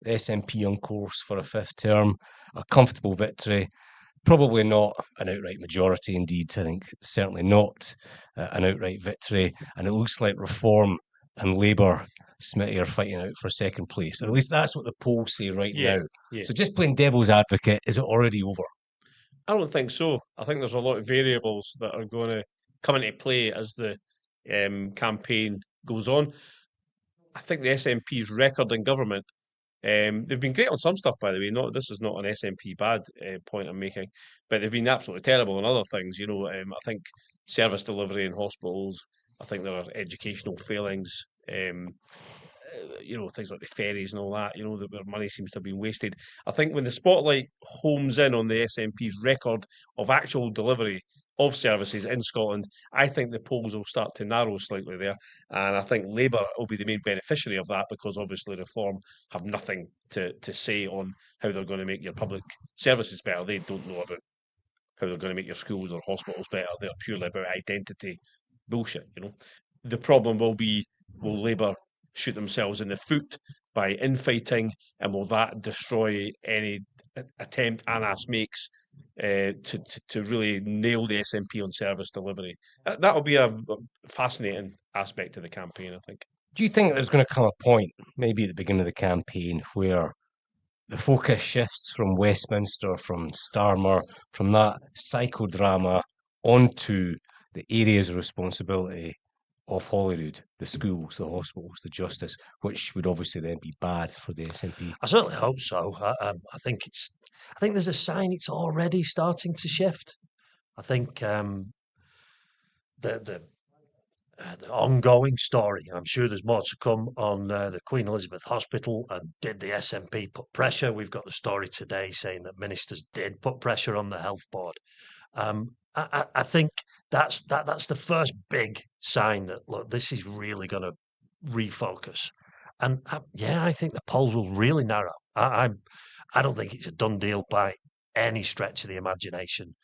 The SNP on course for a fifth term, a comfortable victory. Probably not an outright majority, indeed. I think certainly not an outright victory. And it looks like Reform and Labour, Smitty, are fighting out for second place. Or at least that's what the polls say right Yeah, now. yeah. So just playing devil's advocate, is it already over? I don't think so. I think there's a lot of variables that are going to come into play as the campaign goes on. I think the SNP's record in government, they've been great on some stuff, by the way. Not this is not an SNP bad point I'm making, but they've been absolutely terrible on other things. I think service delivery in hospitals. I think there are educational failings. Things like the ferries and all that, where money seems to have been wasted. I think when the spotlight homes in on the SNP's record of actual delivery of services in Scotland, I think the polls will start to narrow slightly there. And I think Labour will be the main beneficiary of that because obviously Reform have nothing to say on how they're going to make your public services better. They don't know about how they're going to make your schools or hospitals better. They're purely about identity bullshit. The problem will be, will Labour shoot themselves in the foot by infighting, and will that destroy any attempt Anas makes to really nail the SNP on service delivery? That'll be a fascinating aspect of the campaign, I think. Do you think there's going to come a point, maybe at the beginning of the campaign, where the focus shifts from Westminster, from Starmer, from that psychodrama onto the areas of responsibility of Holyrood, the schools, the hospitals, the justice, which would obviously then be bad for the SNP? I certainly hope so. I think there's a sign it's already starting to shift. I think the the ongoing story. I'm sure there's more to come on the Queen Elizabeth Hospital and did the SNP put pressure? We've got the story today saying that ministers did put pressure on the health board. I think that's the first big sign that look, this is really going to refocus. And yeah, I think the polls will really narrow. I don't think it's a done deal by any stretch of the imagination.